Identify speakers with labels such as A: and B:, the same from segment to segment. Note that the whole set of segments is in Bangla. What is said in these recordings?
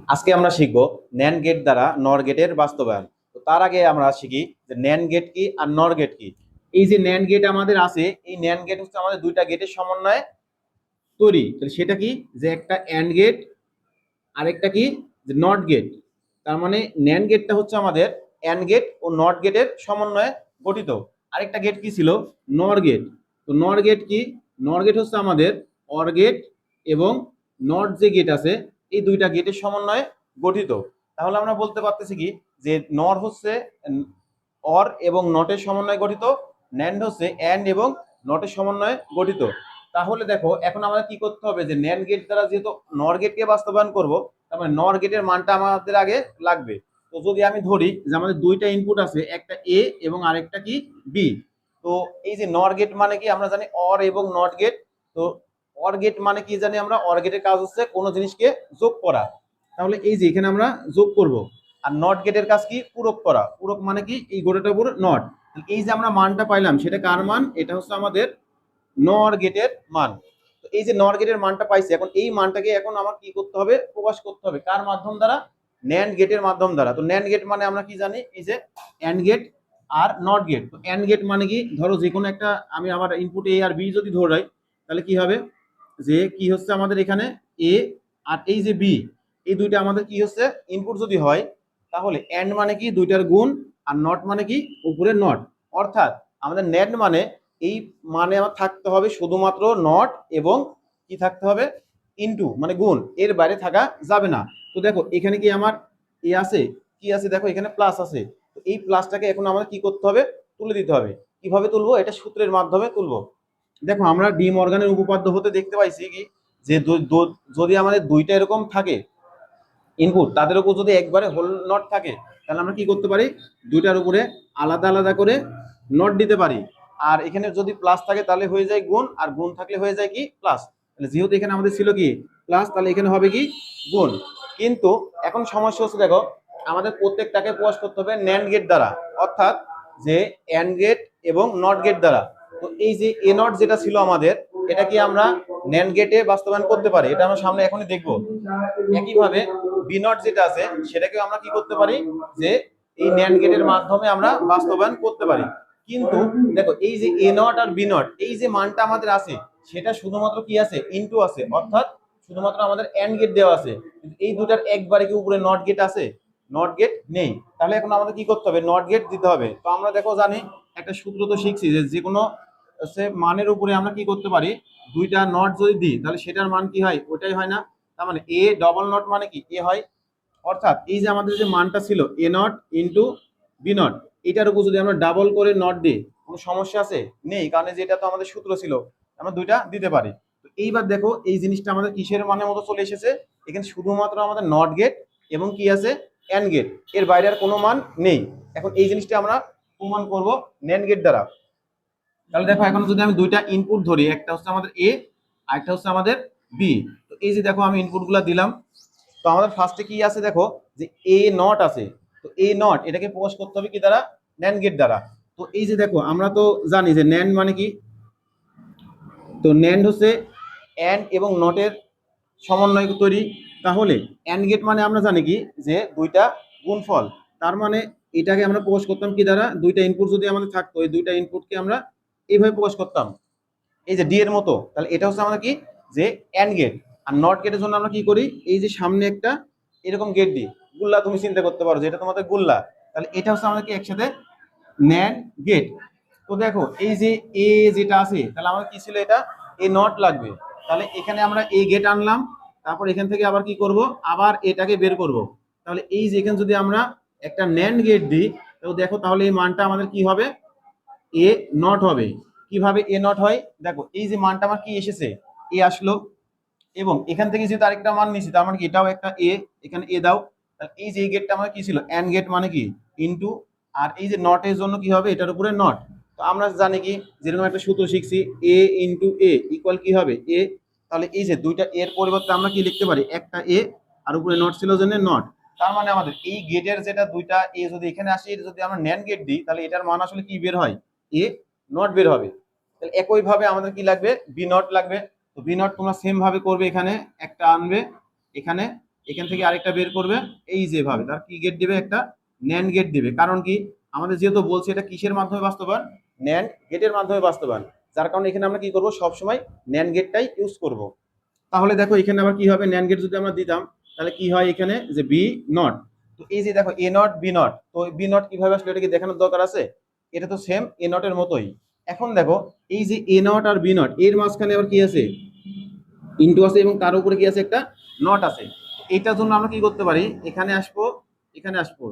A: আজকে আমরা শিখব ন্যান্ড গেট দ্বারা নর গেটের বাস্তবায়ন। তো তার আগে আমরা শিখি যে ন্যান্ড গেট কি আর নর গেট কি। এই যে ন্যান্ড গেট আমাদের আছে, এই ন্যান্ড গেট হচ্ছে আমাদের দুইটা গেটের সমন্বয়ে তৈরি। তাহলে সেটা কি, যে একটা অ্যান্ড গেট আরেকটা কি, যে নট গেট। তার মানে ন্যান্ড গেটটা হচ্ছে আমাদের অ্যান্ড গেট ও নট গেটের সমন্বয়ে গঠিত। আরেকটা গেট কি ছিল, নর গেট। তো নর গেট কি, নর গেট হচ্ছে আমাদের অর গেট এবং নট যে গেট আছে এই দুইটা গেটের সমন্বয়ে গঠিত। তাহলে আমরা বলতে পারতেছি কি, যে নর হচ্ছে অর এবং নটের সমন্বয়ে গঠিত, ন্যান্ড হচ্ছে অ্যান্ড এবং নটের সমন্বয়ে গঠিত। তাহলে দেখো এখন আমাদের কি করতে হবে, যে ন্যান্ড গেট দ্বারা যেহেতু নর গেটকে বাস্তবায়ন করব, তার মানে নর গেটের মানটা আমাদের আগে লাগবে। তো যদি আমি ধরি যে আমাদের দুইটা ইনপুট আছে, একটা এ এবং আরেকটা কি বি। তো এই যে নর গেট মানে কি, আমরা জানি অর এবং নট গেট। তো অর গেট মানে কি জানি আমরা, অর গেটের কাজ হচ্ছে কোনো জিনিসকে যোগ করা। তাহলে এই যে এখানে আমরা যোগ করব। আর নট গেটের কাজ কি, পূরক করা। পূরক মানে কি, এই গোটাটার উপর নট। এই যে আমরা মানটা পাইলাম সেটা কার মান, এটা হচ্ছে আমাদের নর গেটের মান। তো এই যে নর গেটের মানটা পাইছি, এখন এই মানটাকে এখন আমার কি করতে হবে, প্রকাশ করতে হবে কার মাধ্যম দ্বারা, ন্যান্ড গেটের মাধ্যম দ্বারা। তো ন্যান্ড গেট মানে আমরা কি জানি, এই যে অ্যান্ড গেট আর নট গেট। তো অ্যান্ড গেট মানে কি, ধরো যে কোনো একটা আমি আমার ইনপুট এ আর বি যদি ধরাই, তাহলে কি হবে, যে কি হচ্ছে আমাদের এখানে এ আর এই যে বি, এই দুইটা আমাদের কি হচ্ছে ইনপুট যদি হয়, তাহলে অ্যান্ড মানে কি দুইটার গুণ, আর নট মানে কি উপরে নট। অর্থাৎ আমাদের ন্যান্ড মানে এই মানে আমার থাকতে হবে শুধুমাত্র নট এবং কি থাকতে হবে, ইনটু মানে গুণ, এর বাইরে থাকা যাবে না। তো দেখো এখানে কি আমার এ আছে, কি আছে দেখো এখানে প্লাস আছে। তো এই প্লাসটাকে এখন আমাদের কি করতে হবে, তুলে দিতে হবে। কিভাবে তুলবো, এটা সূত্রের মাধ্যমে তুলবো। দেখো আমরা ডি মর্গানের উপপাদ্য হতে দেখতে পাইছি কি, যে যদি আমাদের দুইটা এরকম থাকে ইনপুট, তাদের উপর যদি একবারে হোল নট থাকে, তাহলে আমরা কি করতে পারি, দুইটার উপরে আলাদা আলাদা করে নট দিতে পারি। আর এখানে যদি প্লাস থাকে তাহলে হয়ে যায় গুণ, আর গুণ থাকলে হয়ে যায় কি প্লাস। তাহলে যেহেতু এখানে আমাদের ছিল কি প্লাস, তাহলে এখানে হবে কি গুণ। কিন্তু এখন সমস্যা হচ্ছে, দেখো আমাদের প্রত্যেকটাকে প্রকাশ করতে হবে ন্যান্ড গেট দ্বারা, অর্থাৎ যে অ্যান্ড গেট এবং নট গেট দ্বারা। তো এই যে এ নট যেটা ছিল আমাদের, এটা কি আমরা ন্যান্ড গেটে বাস্তবায়ন করতে পারি, এটা আমরা সামনে এখনই দেখবো। একইভাবে বি নট যেটা আছে সেটাকে আমরা কি করতে পারি, যে এই ন্যান্ড গেটের মাধ্যমে আমরা বাস্তবায়ন করতে পারি। কিন্তু দেখো এই যে এ নট আর বি নট, এই যে মানটা আমাদের আছে সেটা শুধুমাত্র কি আছে, ইনটু আছে, অর্থাৎ শুধুমাত্র আমাদের এন্ড গেট দেওয়া আছে। এই দুটার একবারে কি উপরে নট গেট আছে, নট গেট নেই। তাহলে এখন আমাদের কি করতে হবে, নট গেট দিতে হবে। তো আমরা দেখো জানি একটা সূত্র তো শিখছি, যে যে কোনো মানের উপরে আমরা কি করতে পারি, দুইটা নট যদি দিই তাহলে সেটার মান কি হয়, ওটাই হয় না। তার মানে এ ডবল নট মানে কি এ হয়। অর্থাৎ এই যে আমাদের যে মানটা ছিল এ নট ইন্টু বি নট, এটার উপর যদি আমরা ডাবল করে নট দিই, কোনো সমস্যা আছে, নেই, কারণ যেটা তো আমাদের সূত্র ছিল, আমরা দুইটা দিতে পারি। তো এইবার দেখো এই জিনিসটা আমাদের কিসের মানের মতো চলে এসেছে, এখানে শুধুমাত্র আমাদের নট গেট এবং কি আছে অ্যান্ড গেট, এর বাইরে আর কোনো মান নেই। এখন এই জিনিসটা আমরা প্রমাণ করব ন্যান্ড গেট দ্বারা। তাহলে দেখো এখন যদি আমি দুইটা ইনপুট ধরি, একটা হচ্ছে আমাদের এ আর একটা হচ্ছে আমাদের বি। তো এই যে দেখো আমি ইনপুট গুলা দিলাম। তো আমাদের ফার্স্টে কি আছে দেখো, যে এ নট আছে। তো এ নট এটাকে প্রকাশ করতে হবে কি দ্বারা, ন্যান্ড গেট দ্বারা। তো এই যে দেখো আমরা তো জানি যে ন্যান্ড মানে কি, তো ন্যান্ড হচ্ছে অ্যান্ড এবং নটের সমন্বয় তৈরি। তাহলে অ্যান্ড গেট মানে আমরা জানি কি, যে দুইটা গুণফল। তার মানে এটাকে আমরা প্রকাশ করতাম কি দ্বারা, দুইটা ইনপুট যদি আমাদের থাকতো, এই দুইটা ইনপুটকে আমরা এইভাবে প্রকাশ করতাম, এই যে ডি এর মতো। তাহলে এটা হচ্ছে আমাদের কি, যে অ্যান্ড গেট। আর নট গেটের জন্য আমরা কি করি, এই যে সামনে একটা এরকম গেট দিই, গুল্লা তুমি চিন্তা করতে পারো যে এটা তোমাদের গুল্লা। তাহলে এটা হচ্ছে আমাদের কি একসাথে ন্যান্ড গেট। তো দেখো এই যে এ যেটা আছে, তাহলে আমাদের কি ছিল, এটা এ নট লাগবে। তাহলে এখানে আমরা এ গেট আনলাম, তারপর এখান থেকে আবার কি করব, আবার এটাকে বের করব। তাহলে এই যে এখানে যদি আমরা একটা ন্যান্ড গেট দিই, তো দেখো তাহলে এই মানটা আমাদের কি হবে, এ নট হবে। কিভাবে এ নট হয়, দেখো এই যে মানটা আমার কি এসেছে, এ আসলো, এবং এখান থেকে যেহেতু আরেকটা মান নিছি, তার মানে কি এটাও একটা এ, এখানে এ দাও। এই যে এই গেটটা আমার কি ছিল, এন্ড গেট মানে কি ইনটু, আর এই যে নট এর জন্য কি হবে, এটার উপরে নট। তো আমরা জানি কি, যেরকম একটা সূত্র শিখছি, এ ইনটু এ ইকুয়াল কি হবে এ। তাহলে এই যে দুইটা এর পরিবর্তে আমরা কি লিখতে পারি, একটা এ আর উপরে নট ছিল জন্য নট। তার মানে আমাদের এই গেটের যেটা দুইটা এ যদি এখানে আসে, যদি আমরা ন্যান্ড গেট দিই, তাহলে এটার মান আসলে কি বের হয়, এ নট বের হবে। তাহলে একই ভাবে আমাদের কি লাগবে, বি নট লাগবে। তো বি নট তোমরা সেম ভাবে করবে, এখানে একটা আনবে, এখানে এখান থেকে আরেকটা বের করবে, এই যেভাবে তার কি গেট দিবে, একটা ন্যান্ড গেট দিবে। কারণ কি, আমাদের যেহেতু বলছে এটা কিসের মাধ্যমে বাস্তবায়ন, ন্যান্ড গেটের মাধ্যমে বাস্তবায়ন, যার কারণে এখানে আমরা কি করব, সবসময় ন্যান্ড গেটটাই ইউজ করব। তাহলে দেখো এখানে আবার কি হবে, ন্যান্ড গেট যদি আমরা দিতাম তাহলে কি হয় এখানে যে বি নট, তো এই যে দেখো এ নট বি নট, তো বি নট কিভাবে আসলে এটা কি দেখানোর দরকার আছে, এটা তো সেম এ নটের মতোই। এখন দেখো এই যে এ নট আর বি নট এর মাঝখানে আবার কি আছে, ইনটু আছে, এবং তার উপরে কি আছে, একটা নট আছে। এইটার জন্য আমরা কি করতে পারি, এখানে আসবো, এখানে আসবো,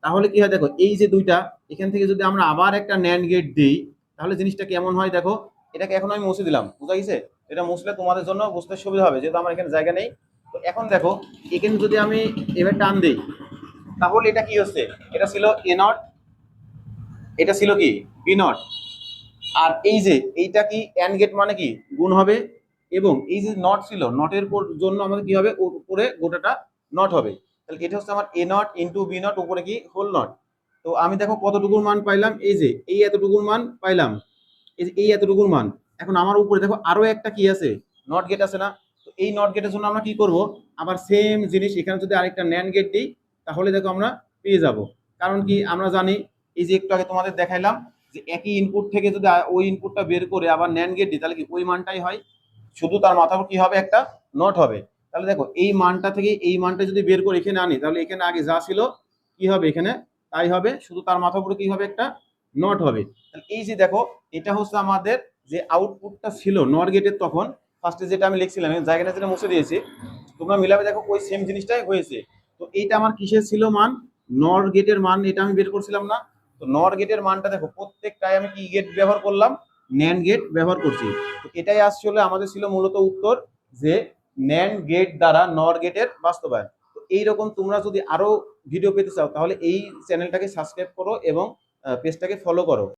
A: তাহলে কি হয় দেখো এই যে দুইটা, এখান থেকে যদি আমরা আবার একটা ন্যান্ড গেট দিই তাহলে জিনিসটা কেমন হয় দেখো। এটাকে এখন আমি মুছে দিলাম, বুঝা গেছে, এটা মুছলে তোমাদের জন্য বুঝতে সুবিধা হবে, যেহেতু আমার এখানে জায়গা নেই। তো এখন দেখো এখানে যদি আমি এবার টান দিই তাহলে এটা কি হচ্ছে, এটা ছিল এ নট, এটা ছিল কি বি নট, আর এই যে এইটা কি এন্ড গেট মানে কি গুণ হবে, এবং এই যে নট ছিল নটের জন্য আমাদের কি হবে, ওর উপরে গোটাটা নট হবে। তাহলে এটা হচ্ছে আমার এ নট ইন্টু বি নট, উপরে কি হোল নট। তো আমি দেখো কতটুকুর মান পাইলাম, এই যে এই এতটুকুর মান পাইলাম, এই যে এই এতটুকুর মান। এখন আমার উপরে দেখো আরো একটা কি আছে, নট গেট আছে না, তো এই নট গেটের জন্য আমরা কি করব, আবার সেম জিনিস এখানে যদি আরেকটা ন্যান্ড গেট দিই তাহলে দেখো আমরা পেয়ে যাব। কারণ কি আমরা জানি, এই যে একটু আগে তোমাদের দেখাইলাম যে একই ইনপুট থেকে যদি ওই ইনপুটটা বের করে আবার ন্যান্ড গেট দিই তাহলে কি ওই মানটাই হয়, শুধু তার মাথার উপর কি হবে, একটা নট হবে। তাহলে দেখো এই মানটা থেকে এই মানটা যদি বের করে এখানে আনি তাহলে এখানে আগে যা ছিল কি হবে, এখানে তাই হবে, শুধু তার মাথার উপরে কি হবে, একটা নট হবে। তাহলে এই যে দেখো এটা হচ্ছে আমাদের যে আউটপুটটা ছিল নর গেটের, তখন ফার্স্টে যেটা আমি লিখছিলাম জায়গাটা যেটা মুছে দিয়েছি, তোমরা মিলাবে দেখো ওই সেম জিনিসটাই হয়েছে। তো এইটা আমার কিসের ছিল মান, নর গেটের মান, এটা আমি বের করছিলাম না। তো নর গেটের মানটা দেখো প্রত্যেকটাই আমি কি গেট ব্যবহার করলাম, ন্যান্ড গেট ব্যবহার করছি। তো এটাই আসলে আমাদের ছিল মূলত উত্তর, যে ন্যান্ড গেট দ্বারা নর গেটের বাস্তবায়ন। তো এইরকম তোমরা যদি আরো ভিডিও পেতে চাও তাহলে এই চ্যানেলটাকে সাবস্ক্রাইব করো এবং পেজটাকে ফলো করো।